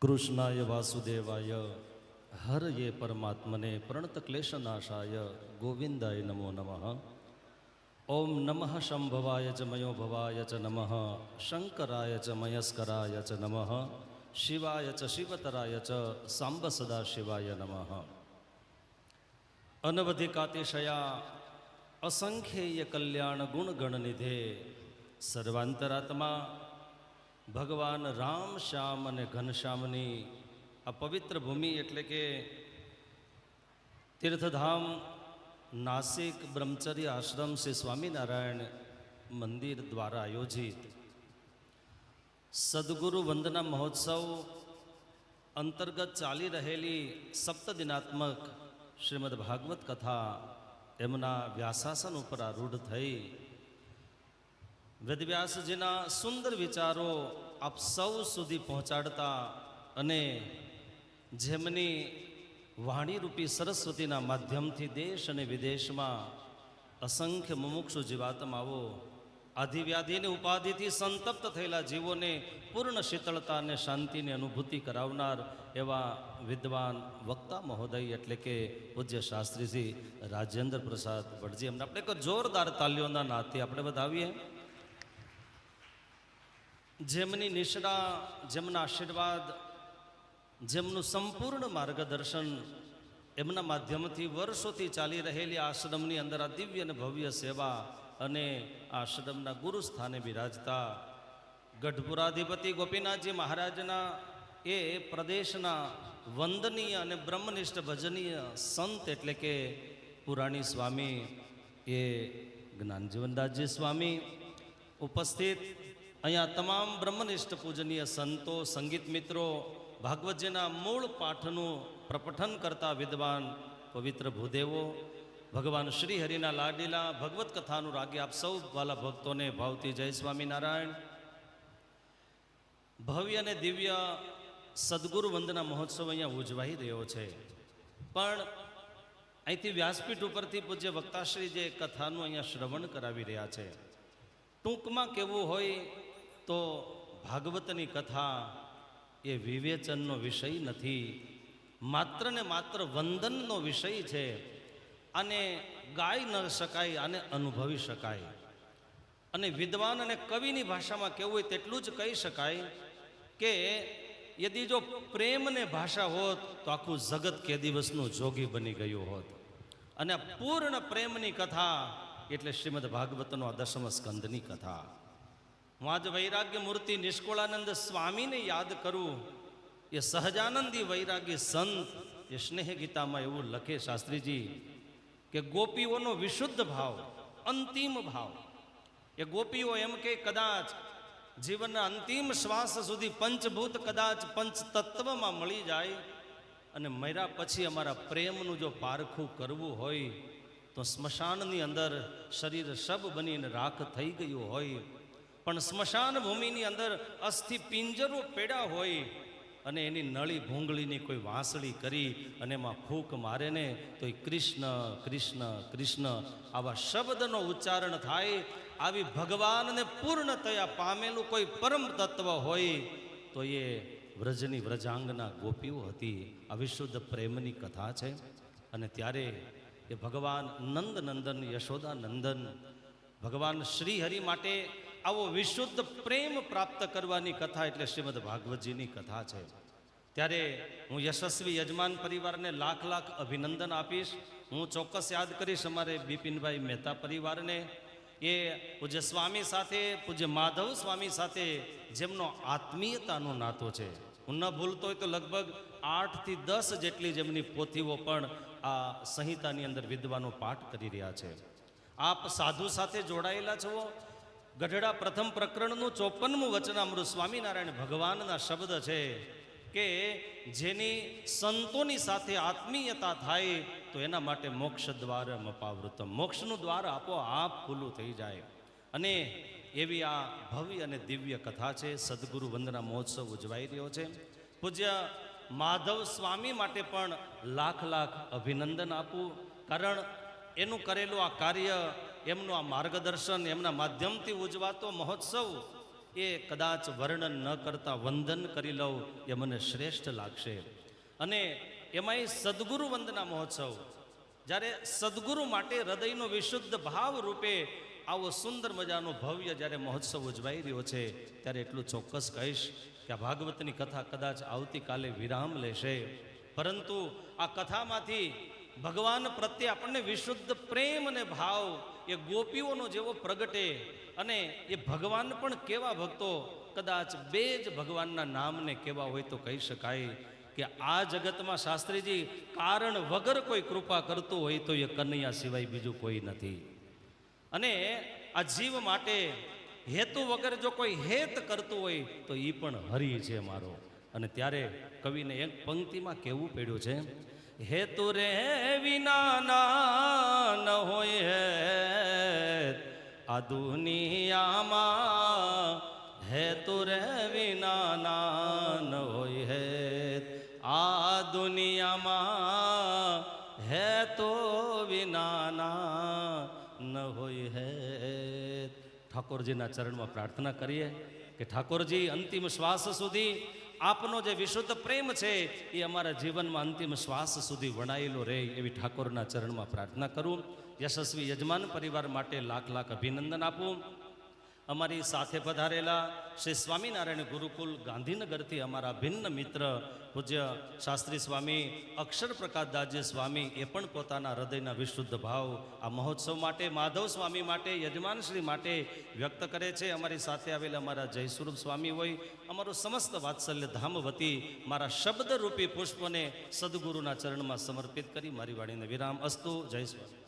કૃષ્ણાય વાસુદેવાય હરયે પરમાત્મને પ્રણતક્લેશનાશાય ગોવિંદાય નમો નમઃ. ઓમ નમઃ શંભવાય ચ મયોભવાય ચ નમઃ શંકરાય ચ મયસ્કરાય ચ નમઃ શિવાય ચ શિવતરાય ચ સાંબ સદા શિવાય નમઃ. અનવધિકાતિશયા અસંખ્યેય કલ્યાણ ગુણગણનિધે સર્વાંતરાત્મા ભગવાન રામ શ્યામ અને ઘનશ્યામની આ પવિત્ર ભૂમિ એટલે કે તીર્થધામ નાસિક બ્રહ્મચર્ય આશ્રમ શ્રી સ્વામિનારાયણ મંદિર દ્વારા આયોજિત સદગુરુ વંદના મહોત્સવ અંતર્ગત ચાલી રહેલી સપ્તદિનાત્મક શ્રીમદ ભાગવત કથા એમના વ્યાસાસન ઉપર આરૂઢ થઈ વેદવ્યાસજીના સુંદર વિચારો આપ સૌ સુધી પહોંચાડતા અને જેમની વાણીરૂપી સરસ્વતીના માધ્યમથી દેશ અને વિદેશમાં અસંખ્ય મુમુક્ષુ જીવાત્માઓ આધિવ્યાધિની ઉપાધિથી સંતપ્ત થયેલા જીવોને પૂર્ણ શીતળતા અને શાંતિની અનુભૂતિ કરાવનાર એવા વિદ્વાન વક્તા મહોદય એટલે કે પૂજ્ય શાસ્ત્રીજી રાજેન્દ્ર પ્રસાદ ભટ્ટજી એમને આપણે એક જોરદાર તાલીઓના નાતે આપણે વધાવીએ. જેમની નિષ્ઠા, જેમના આશીર્વાદ, જેમનું સંપૂર્ણ માર્ગદર્શન એમના માધ્યમથી વર્ષોથી ચાલી રહેલી આશ્રમની અંદર આ દિવ્ય અને ભવ્ય સેવા અને આશ્રમના ગુરુ સ્થાને બિરાજતા ગઢપુરાધિપતિ ગોપીનાથજી મહારાજના એ પ્રદેશના વંદનીય અને બ્રહ્મનિષ્ઠ ભજનીય સંત એટલે કે પુરાણી સ્વામી એ જ્ઞાનજીવનદાસજી સ્વામી ઉપસ્થિત અહીંયા તમામ બ્રહ્મનિષ્ઠ પૂજનીય સંતો, સંગીત મિત્રો, ભાગવતજીના મૂળ પાઠનું પ્રપઠન કરતા વિદ્વાન પવિત્ર ભૂદેવો, ભગવાન શ્રી હરિના લાડીલા ભગવત કથાનું રાગે આપ સૌ વાલા ભક્તોને ભાવતી જય સ્વામિનારાયણ. ભવ્ય અને દિવ્ય સદગુરુ વંદના મહોત્સવ અહીંયા ઉજવાઈ રહ્યો છે, પણ અહીંથી વ્યાસપીઠ ઉપરથી પૂજ્ય વક્તાશ્રી જે કથાનું અહીંયા શ્રવણ કરાવી રહ્યા છે, ટૂંકમાં કહેવું હોય તો ભાગવતની કથા એ વિવેચનનો વિષય નથી, માત્ર ને માત્ર વંદનનો વિષય છે. આને ગાઈ ન શકાય, આને અનુભવી શકાય. અને વિદ્વાન અને કવિની ભાષામાં કહેવું હોય તેટલું જ કહી શકાય કે યદિ જો પ્રેમને ભાષા હોત તો આખું જગત કે દિવસનું જોગી બની ગયું હોત. અને પૂર્ણ પ્રેમની કથા એટલે શ્રીમદ ભાગવતનો આ દશમ સ્કંદની કથા. હું આજ વૈરાગ્ય મૂર્તિ નિષ્કુળાનંદ સ્વામીને યાદ કરું. એ સહજાનંદી વૈરાગ્ય સંત એ સ્નેહ ગીતામાં એવું લખે શાસ્ત્રીજી કે ગોપીઓનો વિશુદ્ધ ભાવ, અંતિમ ભાવ. એ ગોપીઓ એમ કે કદાચ જીવનના અંતિમ શ્વાસ સુધી પંચભૂત કદાચ પંચ તત્વમાં મળી જાય અને મર્યા પછી અમારા પ્રેમનું જો પારખું કરવું હોય તો સ્મશાનની અંદર શરીર શબ બનીને રાખ થઈ ગયું હોય, પણ સ્મશાન ભૂમિની અંદર અસ્થિ પિંજરો પેડા હોય અને એની નળી ભૂંગળીની કોઈ વાંસળી કરી અને એમાં ફૂંક મારે ને તો એ કૃષ્ણ કૃષ્ણ કૃષ્ણ આવા શબ્દનો ઉચ્ચારણ થાય. આવી ભગવાનને પૂર્ણતયા પામેલું કોઈ પરમ તત્વ હોય તો એ વ્રજની વ્રજાંગના ગોપીઓ હતી. આ વિશુદ્ધ પ્રેમની કથા છે. અને ત્યારે એ ભગવાન નંદ નંદન, યશોદા નંદન, ભગવાન શ્રી હરિ માટે આવો વિશુદ્ધ પ્રેમ પ્રાપ્ત કરવાની કથા એટલે શ્રીમદ ભાગવતજીની કથા છે. ત્યારે હું યશસ્વી યજમાન પરિવારને લાખ લાખ અભિનંદન આપીશ. હું ચોક્કસ યાદ કરીશ અમારે બિપિનભાઈ મહેતા પરિવારને. એ પૂજ્ય સ્વામી સાથે, પૂજ્ય માધવ સ્વામી સાથે જેમનો આત્મીયતાનો નાતો છે. હું ન ભૂલતો હોય તો લગભગ 8 થી 10 જેટલી જેમની પોથીઓ પણ આ સંહિતાની અંદર વિદ્વાનો પાઠ કરી રહ્યા છે. આપ સાધુ સાથે જોડાયેલા છો. ગઢડા પ્રથમ પ્રકરણનું 54મું વચનામૃત સ્વામિનારાયણ ભગવાનના શબ્દ છે કે જેની સંતોની સાથે આત્મીયતા થાય તો એના માટે મોક્ષ દ્વાર અપાવૃતમ, મોક્ષનું દ્વાર આપોઆપ ખુલ્લું થઈ જાય. અને એવી આ ભવ્ય અને દિવ્ય કથા છે. સદગુરુ વંદના મહોત્સવ ઉજવાઈ રહ્યો છે. પૂજ્ય માધવ સ્વામી માટે પણ લાખ લાખ અભિનંદન આપું, કારણ એનું કરેલું આ કાર્ય, એમનું આ માર્ગદર્શન, એમના માધ્યમથી ઉજવાતો મહોત્સવ એ કદાચ વર્ણન ન કરતા વંદન કરી લઉં એ મને શ્રેષ્ઠ લાગશે. અને એમાંય સદગુરુ વંદના મહોત્સવ, જ્યારે સદગુરુ માટે હૃદયનો વિશુદ્ધ ભાવ રૂપે આવો સુંદર મજાનો ભવ્ય જ્યારે મહોત્સવ ઉજવાઈ રહ્યો છે, ત્યારે એટલું ચોક્કસ કહીશ કે આ ભાગવતની કથા કદાચ આવતીકાલે વિરામ લેશે, પરંતુ આ કથામાંથી ભગવાન પ્રત્યે આપણને વિશુદ્ધ પ્રેમ અને ભાવ એ ગોપીઓનો જેવો પ્રગટે, અને એ ભગવાન પણ કેવા ભક્તો, કદાચ બે જ ભગવાનના નામને કેવા હોય તો કહી શકાય કે આ જગતમાં શાસ્ત્રીજી કારણ વગર કોઈ કૃપા કરતું હોય તો એ કનૈયા સિવાય બીજું કોઈ નથી. અને આ જીવ માટે હેતુ વગર જો કોઈ હેત કરતું હોય તો એ પણ હરિ છે મારો. અને ત્યારે કવિને એક પંક્તિમાં કહેવું પડ્યું છે, હેતુ રે વિના ના ન હોય હેત આ દુનિયામાં, હેતુ રે વિના ના ન હોય હેત આ દુનિયામાં, હેતુ વિના ના ન હોય હેત. ઠાકોરજીના ચરણમાં પ્રાર્થના કરીએ કે ઠાકોરજી અંતિમ શ્વાસ સુધી આપનો જે વિશુદ્ધ પ્રેમ છે એ અમારા જીવનમાં અંતિમ શ્વાસ સુધી વણાયેલો રહે, એવી ઠાકોરના ચરણમાં પ્રાર્થના કરું. યશસ્વી યજમાન પરિવાર માટે લાખ લાખ અભિનંદન આપું. અમારી સાથે પધારેલા શ્રી સ્વામિનારાયણ ગુરુકુલ ગાંધીનગરથી અમારા ભિન્ન મિત્ર પૂજ્ય શાસ્ત્રી સ્વામી અક્ષર પ્રકાશદાસજી સ્વામી એ પણ પોતાના હૃદયના વિશુદ્ધ ભાવ આ મહોત્સવ માટે, માધવ સ્વામી માટે, યજમાનશ્રી માટે વ્યક્ત કરે છે. અમારી સાથે આવેલા અમારા જય સ્વરૂપ સ્વામી હોય, અમારું સમસ્ત વાત્સલ્ય ધામ વતી મારા શબ્દરૂપી પુષ્પને સદગુરુના ચરણમાં સમર્પિત કરી મારી વાણીને વિરામ. અસ્તુ. જય સ્વામી.